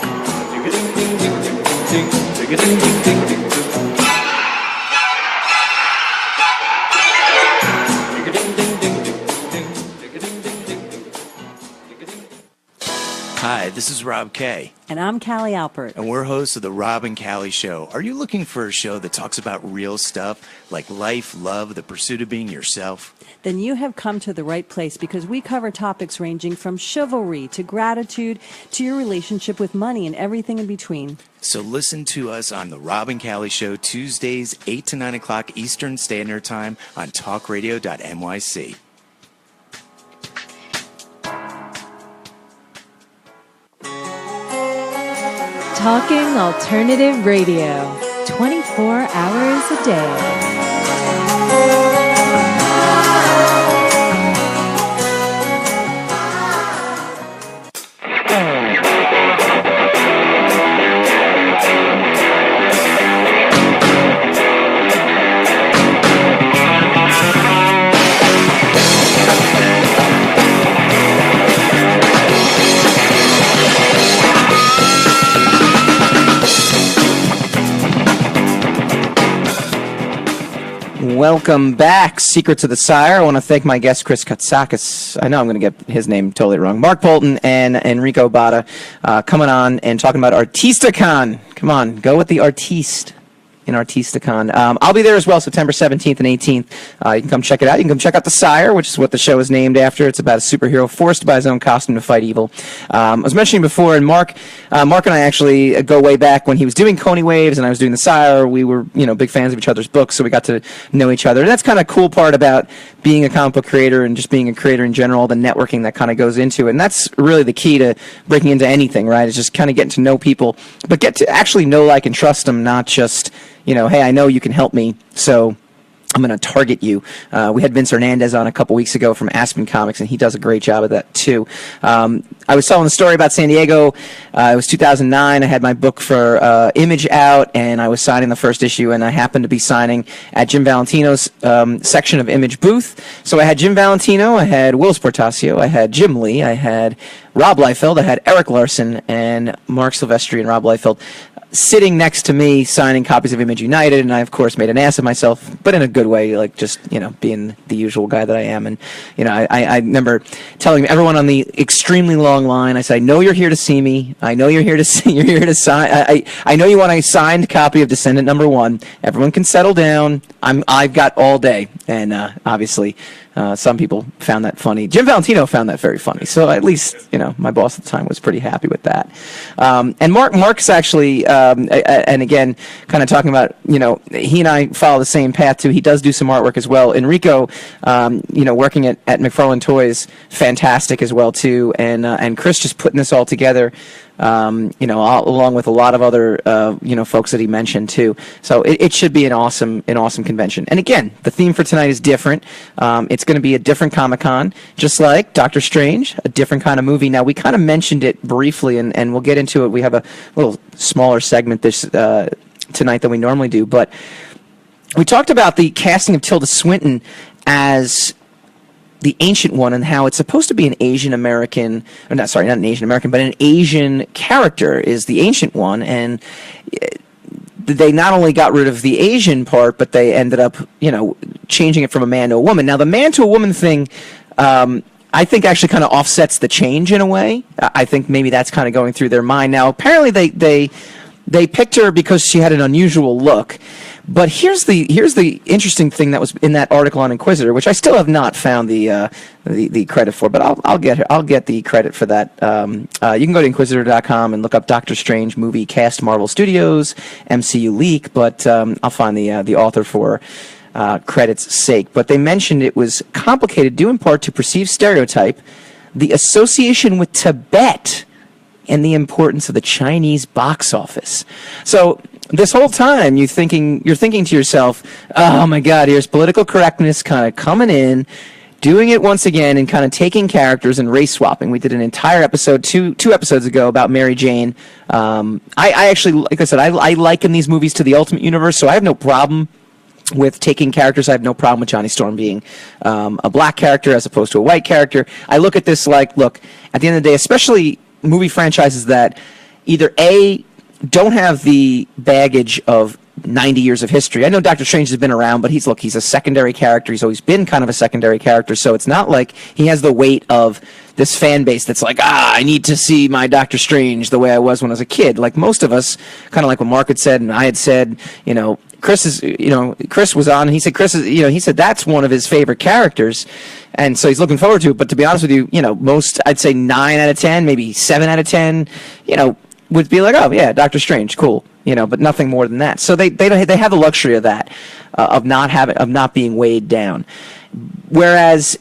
Hi, this is Rob Kay. And I'm Callie Alpert. And we're hosts of The Rob and Callie Show. Are you looking for a show that talks about real stuff like life, love, the pursuit of being yourself? Then you have come to the right place, because we cover topics ranging from chivalry to gratitude to your relationship with money and everything in between. So listen to us on The Rob and Callie Show, Tuesdays, 8 to 9 o'clock Eastern Standard Time on talkradio.nyc. Talking Alternative Radio, 24 hours a day. Welcome back, Secrets of the Sire. I want to thank my guest, Chris Kotsakis. I know I'm going to get his name totally wrong. Mark Poulton and Enrico Botta coming on and talking about ArtistaCon. Come on, go with the artiste in ArtistaCon. I'll be there as well, September 17th and 18th. You can come check it out. You can come check out The Sire, which is what the show is named after. It's about a superhero forced to buy his own costume to fight evil. I was mentioning before, and Mark and I actually go way back when he was doing Coney Waves and I was doing The Sire. We were, big fans of each other's books, so we got to know each other. And that's kind of cool part about being a comic book creator and just being a creator in general, the networking that kind of goes into it. And that's really the key to breaking into anything, right? Is just kind of getting to know people, but get to actually know, like, and trust them, not just, hey, I know you can help me, so I'm going to target you. We had Vince Hernandez on a couple weeks ago from Aspen Comics, and he does a great job of that, too. I was telling the story about San Diego. It was 2009. I had my book for Image out, and I was signing the first issue, and I happened to be signing at Jim Valentino's section of Image booth. So I had Jim Valentino, I had Will Sportasio, I had Jim Lee, I had Rob Liefeld, I had Eric Larson, and Mark Silvestri and Rob Liefeld sitting next to me signing copies of Image United, and I, of course, made an ass of myself, but in a good way, like just, being the usual guy that I am. And, I remember telling everyone on the extremely long line, I said, I know you're here to see me. I know you're here to see, you're here to sign. I know you want a signed copy of Descendant #1. Everyone can settle down. I've got all day. And, obviously, some people found that funny. Jim Valentino found that very funny. So at least, my boss at the time was pretty happy with that. And Mark's actually, and again, kind of talking about, he and I follow the same path too. He does do some artwork as well. Enrico, working at McFarlane Toys, fantastic as well too. And Chris just putting this all together, along with a lot of other, folks that he mentioned too. So it should be an awesome convention. And again, the theme for tonight is different. It's going to be a different Comic-Con, just like Doctor Strange, a different kind of movie. Now, we kind of mentioned it briefly, and we'll get into it. We have a little smaller segment this tonight than we normally do, but we talked about the casting of Tilda Swinton as the Ancient One and how it's supposed to be an Asian American, or not an Asian American, but an Asian character is the Ancient One, and they not only got rid of the Asian part, but they ended up, changing it from a man to a woman. Now, the man to a woman thing, I think actually kind of offsets the change in a way. I think maybe that's kind of going through their mind. Now, apparently they picked her because she had an unusual look. But here's the interesting thing that was in that article on Inquisitor, which I still have not found the credit for, but I'll get the credit for that. You can go to Inquisitor.com and look up Doctor Strange movie cast Marvel Studios MCU leak, but I'll find the author for credit's sake. But they mentioned it was complicated due in part to perceived stereotype, the association with Tibet, and the importance of the Chinese box office. So this whole time you're thinking to yourself, oh my God, here's political correctness kind of coming in, doing it once again, and kind of taking characters and race swapping. We did an entire episode two episodes ago about Mary Jane. I actually, like I said, I liken these movies to the Ultimate Universe, so I have no problem with taking characters. I have no problem with Johnny Storm being a black character as opposed to a white character. I look at this like, look, at the end of the day, especially movie franchises that either A, don't have the baggage of 90 years of history. I know Doctor Strange has been around, but he's a secondary character. He's always been kind of a secondary character, so it's not like he has the weight of this fan base that's like, I need to see my Doctor Strange the way I was when I was a kid. Like most of us, kind of like what Mark had said and I had said, Chris was on, and he said he said that's one of his favorite characters, and so he's looking forward to it. But to be honest with you, most, I'd say 9 out of 10, maybe 7 out of 10, would be like, oh yeah, Doctor Strange, cool, but nothing more than that. So they have the luxury of that, of not being weighed down. Whereas,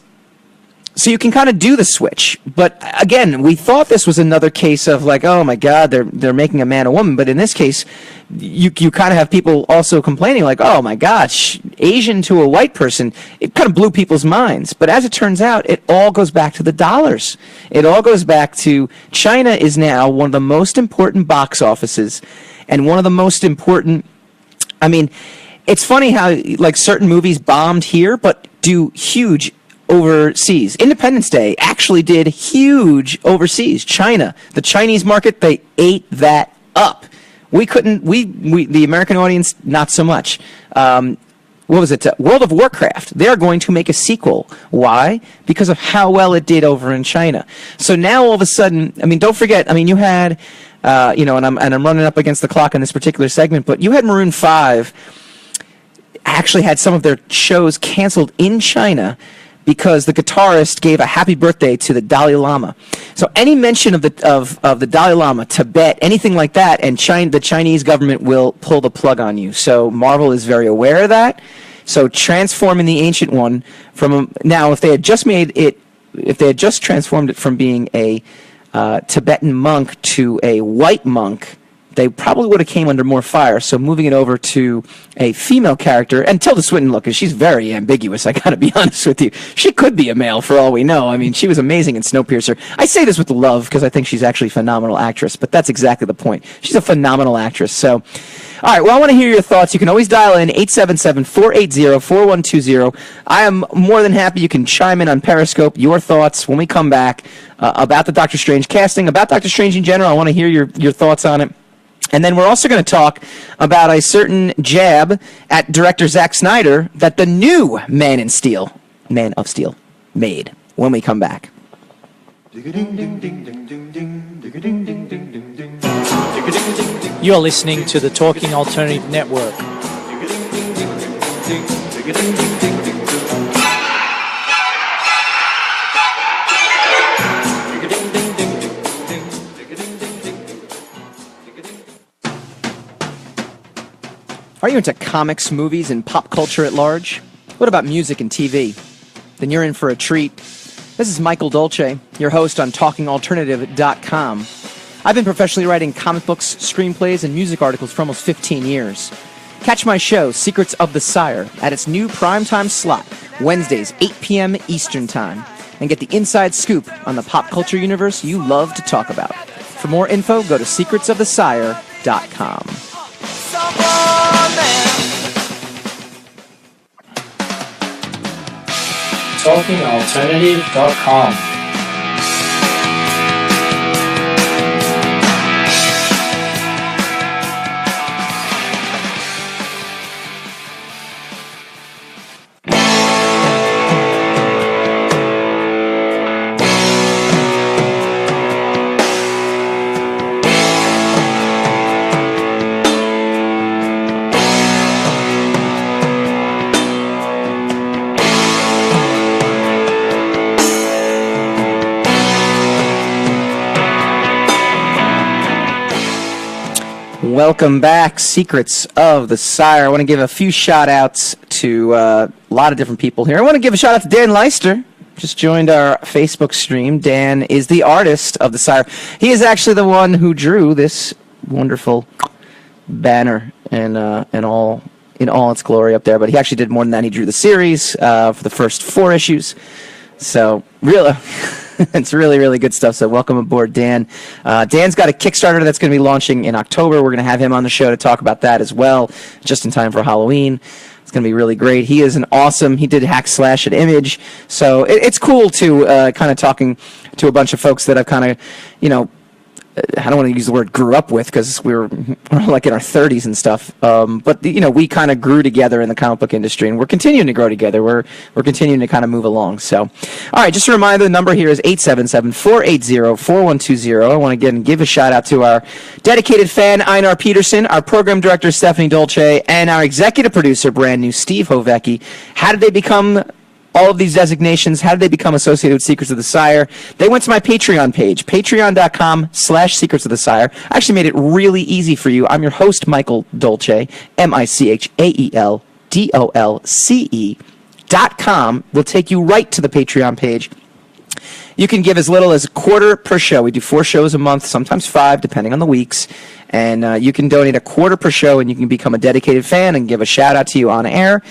so you can kind of do the switch. But again, we thought this was another case of like, oh my God, they're making a man a woman. But in this case, you kind of have people also complaining like, oh my gosh, Asian to a white person. It kind of blew people's minds. But as it turns out, it all goes back to the dollars. It all goes back to China is now one of the most important box offices and one of the most important. I mean, it's funny how like certain movies bombed here, but do huge overseas. Independence Day actually did huge overseas. China, the Chinese market, they ate that up. We couldn't, the American audience, not so much. What was it? World of Warcraft. They're going to make a sequel. Why? Because of how well it did over in China. So now all of a sudden, I mean, don't forget, I mean, you had, and I'm running up against the clock in this particular segment, but you had Maroon 5 actually had some of their shows canceled in China because the guitarist gave a happy birthday to the Dalai Lama. So any mention of the Dalai Lama, Tibet, anything like that, and the Chinese government will pull the plug on you. So Marvel is very aware of that. So transforming the Ancient One now, if they had just transformed it from being a Tibetan monk to a white monk, they probably would have came under more fire. So moving it over to a female character, and Tilda Swinton, look, she's very ambiguous, I gotta be honest with you. She could be a male for all we know. I mean, she was amazing in Snowpiercer. I say this with love because I think she's actually a phenomenal actress, but that's exactly the point. She's a phenomenal actress. So, all right, well, I want to hear your thoughts. You can always dial in 877-480-4120. I am more than happy. You can chime in on Periscope, your thoughts when we come back about the Doctor Strange casting, about Doctor Strange in general. I want to hear your thoughts on it. And then we're also going to talk about a certain jab at director Zack Snyder that the new Man of Steel made when we come back. You're listening to the Talking Alternative Network. Are you into comics, movies, and pop culture at large? What about music and TV? Then you're in for a treat. This is Michael Dolce, your host on TalkingAlternative.com. I've been professionally writing comic books, screenplays, and music articles for almost 15 years. Catch my show, Secrets of the Sire, at its new primetime slot, Wednesdays, 8 p.m. Eastern Time, and get the inside scoop on the pop culture universe you love to talk about. For more info, go to secretsofthesire.com. TalkingAlternative.com. Welcome back, Secrets of the Sire. I want to give a few shout-outs to a lot of different people here. I want to give a shout-out to Dan Leister. Just joined our Facebook stream. Dan is the artist of the Sire. He is actually the one who drew this wonderful banner in all its glory up there. But he actually did more than that. He drew the series for the first 4 issues. So, really... It's really, really good stuff, so welcome aboard, Dan. Dan's got a Kickstarter that's going to be launching in October. We're going to have him on the show to talk about that as well, just in time for Halloween. It's going to be really great. He is he did Hack Slash at Image, so it's cool to kind of talking to a bunch of folks that I've kind of, I don't want to use the word grew up with because we're like in our 30s and stuff. But we kind of grew together in the comic book industry, and we're continuing to grow together. We're continuing to kind of move along. So, all right, just a reminder, the number here is 877-480-4120. I want to again give a shout out to our dedicated fan, Einar Peterson, our program director, Stephanie Dolce, and our executive producer, brand new Steve Hovecki. How did they become all of these designations? How did they become associated with Secrets of the Sire? They went to my Patreon page, patreon.com/Secrets of the Sire. I actually made it really easy for you. I'm your host, Michael Dolce, MichaelDolce.com. Will take you right to the Patreon page. You can give as little as $0.25 per show. We do 4 shows a month, sometimes 5, depending on the weeks. And you can donate $0.25 per show, and you can become a dedicated fan and give a shout-out to you on air.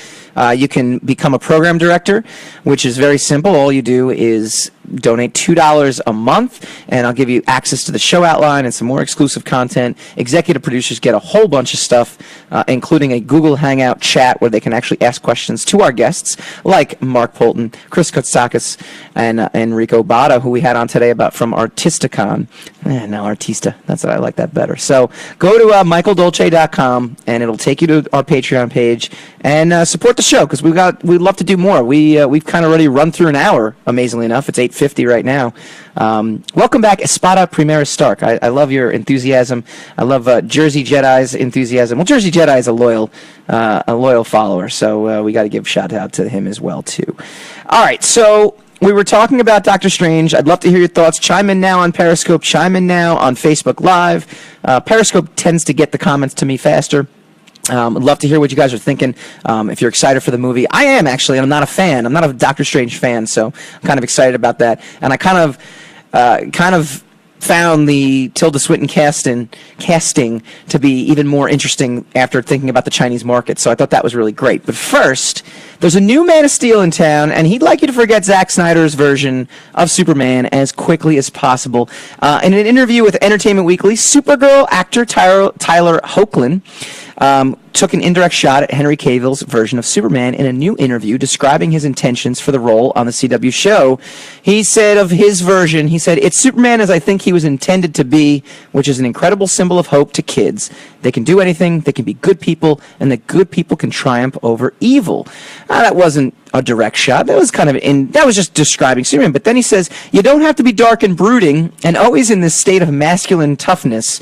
You can become a program director, which is very simple. All you do is donate $2 a month, and I'll give you access to the show outline and some more exclusive content. Executive producers get a whole bunch of stuff, including a Google Hangout chat where they can actually ask questions to our guests, like Mark Poulton, Chris Kotsakis, and Enrico Botta, who we had on today from ArtistaCon. No, Artista. I like that better. So go to michaeldolce.com, and it'll take you to our Patreon page, and support the show, because we'd love to do more. We've kind of already run through an hour, amazingly enough. It's 8:50 right now. Welcome back, Espada Primera Stark. I love your enthusiasm. I love Jersey Jedi's enthusiasm. Well, Jersey Jedi is a loyal follower, so we got to give a shout out to him as well too. All right, so we were talking about Doctor Strange. I'd love to hear your thoughts. Chime in now on Periscope. Chime in now on Facebook Live. Periscope tends to get the comments to me faster. I'd love to hear what you guys are thinking. If you're excited for the movie, I am actually. I'm not a fan. I'm not a Doctor Strange fan, so I'm kind of excited about that. And I kind of found the Tilda Swinton casting to be even more interesting after thinking about the Chinese market. So I thought that was really great. But first, there's a new Man of Steel in town, and he'd like you to forget Zack Snyder's version of Superman as quickly as possible. In an interview with Entertainment Weekly, Supergirl actor Tyler Hoechlin took an indirect shot at Henry Cavill's version of Superman in a new interview describing his intentions for the role on the CW show. He said of his version, "It's Superman as I think he was intended to be, which is an incredible symbol of hope to kids. They can do anything, they can be good people, and that good people can triumph over evil." That wasn't a direct shot. That was that was just describing Superman. But then he says, "You don't have to be dark and brooding and always in this state of masculine toughness.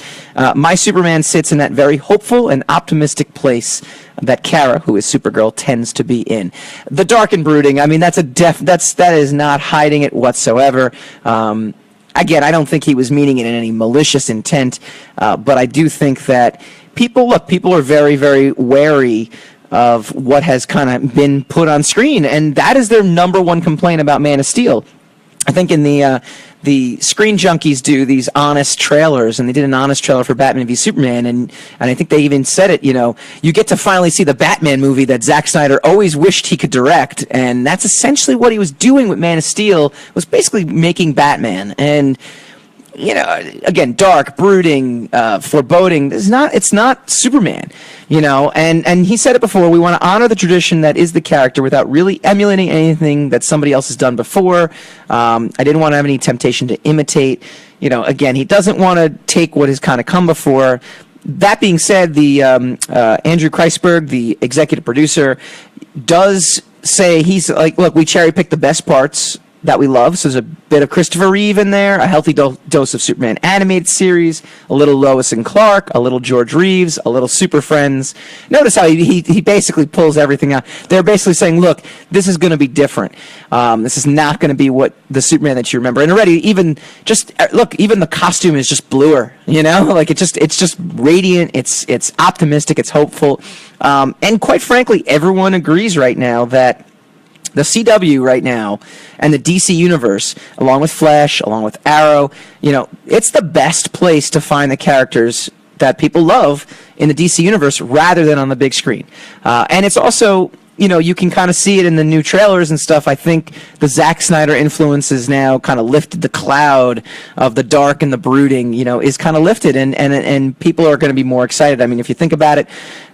My Superman sits in that very hopeful and optimistic place that Kara, who is Supergirl, tends to be in." The dark and brooding, I mean, that is not hiding it whatsoever. Again, I don't think he was meaning it in any malicious intent, but I do think that people are very, very wary of what has kind of been put on screen, and that is their number one complaint about Man of Steel. I think in the Screen Junkies do these honest trailers, and they did an honest trailer for Batman v Superman, and I think they even said it, you get to finally see the Batman movie that Zack Snyder always wished he could direct, and that's essentially what he was doing with Man of Steel, was basically making Batman. And again, dark, brooding, foreboding. It's not Superman, and he said it before, we want to honor the tradition that is the character without really emulating anything that somebody else has done before. I didn't want to have any temptation to imitate. Again, he doesn't want to take what has kind of come before. That being said, the Andrew Kreisberg, the executive producer, does say, he's like, look, we cherry-picked the best parts that we love. So there's a bit of Christopher Reeve in there, a healthy dose of Superman animated series, a little Lois and Clark, a little George Reeves, a little Super Friends. Notice how he basically pulls everything out. They're basically saying, look, this is going to be different. This is not going to be what the Superman that you remember. And already, even the costume is just bluer. Like it's just radiant. It's optimistic. It's hopeful. And quite frankly, everyone agrees right now that the CW right now and the DC Universe, along with Flash, along with Arrow, it's the best place to find the characters that people love in the DC Universe rather than on the big screen. And it's also, you can kind of see it in the new trailers and stuff. I think the Zack Snyder influence has now kind of lifted the cloud of the dark and the brooding, is kind of lifted, and people are going to be more excited. I mean, if you think about it,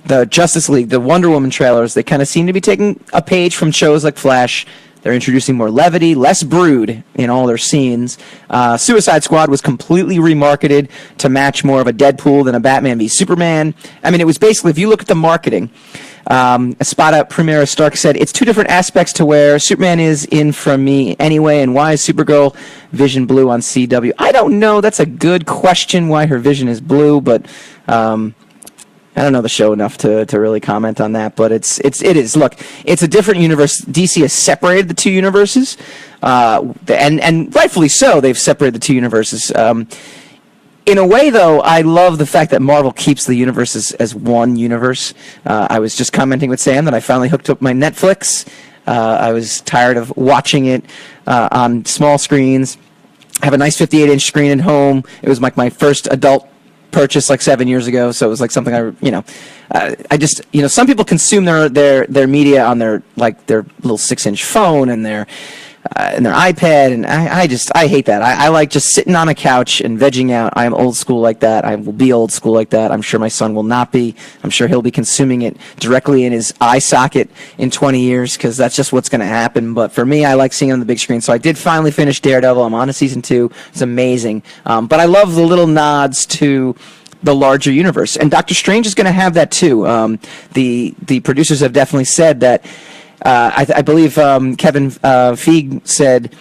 the Justice League, the Wonder Woman trailers, they kind of seem to be taking a page from shows like Flash. They're introducing more levity, less brood in all their scenes. Suicide Squad was completely remarketed to match more of a Deadpool than a Batman v Superman. I mean, it was basically, if you look at the marketing, Espada Primera Stark said, it's two different aspects to where Superman is in from me anyway, and why is Supergirl vision blue on CW? I don't know. That's a good question, why her vision is blue, but I don't know the show enough to really comment on that, but it is. Look, it's a different universe. DC has separated the two universes, and rightfully so. They've separated the two universes. In a way, though, I love the fact that Marvel keeps the universes as one universe. I was just commenting with Sam that I finally hooked up my Netflix. I was tired of watching it on small screens. I have a nice 58-inch screen at home. It was like my first adult purchase like 7 years ago, so it was like something I just some people consume their media on their little 6-inch phone and their iPad, and I hate that. I like just sitting on a couch and vegging out. I am old school like that. I will be old school like that. I'm sure my son will not be. I'm sure he'll be consuming it directly in his eye socket in 20 years because that's just what's going to happen. But for me, I like seeing it on the big screen. So I did finally finish Daredevil. I'm on to season 2. It's amazing. But I love the little nods to the larger universe. And Doctor Strange is going to have that too. The producers have definitely said that. I believe Kevin Feige said,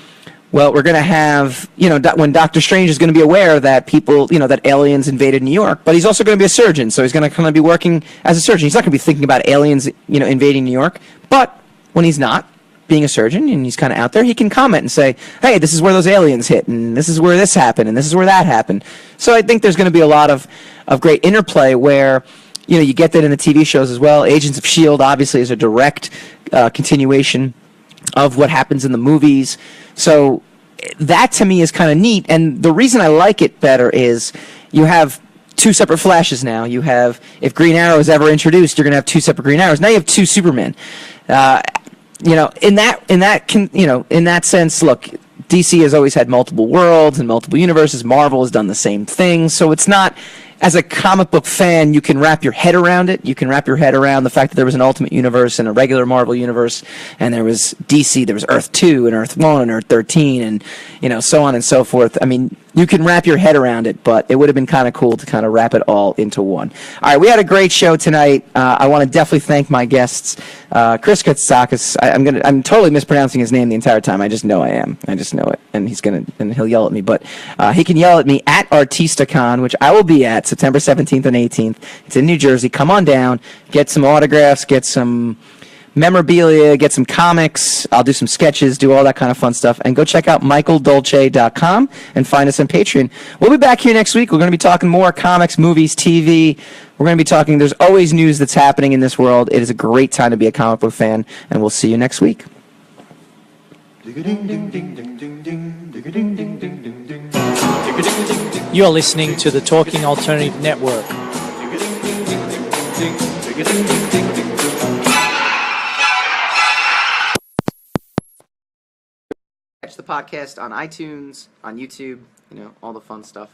well, we're going to have, when Doctor Strange is going to be aware that people, that aliens invaded New York, but he's also going to be a surgeon, so he's going to kind of be working as a surgeon. He's not going to be thinking about aliens, invading New York, but when he's not being a surgeon and he's kind of out there, he can comment and say, hey, this is where those aliens hit, and this is where this happened, and this is where that happened. So I think there's going to be a lot of great interplay where, you get that in the TV shows as well. Agents of S.H.I.E.L.D. obviously is a direct continuation of what happens in the movies. So that to me is kind of neat. And the reason I like it better is you have two separate Flashes now. You have, if Green Arrow is ever introduced, you're going to have two separate Green Arrows. Now you have two Supermen. In that sense, look, DC has always had multiple worlds and multiple universes. Marvel has done the same thing. So it's not, as a comic book fan, you can wrap your head around it. You can wrap your head around the fact that there was an Ultimate Universe and a regular Marvel Universe, and there was DC, there was Earth 2 and Earth 1 and Earth 13, and so on and so forth. I mean, you can wrap your head around it, but it would have been kind of cool to kind of wrap it all into one. All right, we had a great show tonight. I want to definitely thank my guests, Chris Kotsakis. I'm totally mispronouncing his name the entire time. I just know I am. I just know it, and he'll yell at me. But he can yell at me at ArtistaCon, which I will be at September 17th and 18th. It's in New Jersey. Come on down, get some autographs, get some memorabilia, get some comics. I'll do some sketches, do all that kind of fun stuff. And go check out michaeldolce.com and find us on Patreon. We'll be back here next week. We're going to be talking more comics, movies, TV. We're going to be talking, there's always news that's happening in this world. It is a great time to be a comic book fan, and we'll see you next week. You're listening to the Talking Alternative Network. Catch the podcast on iTunes, on YouTube, all the fun stuff.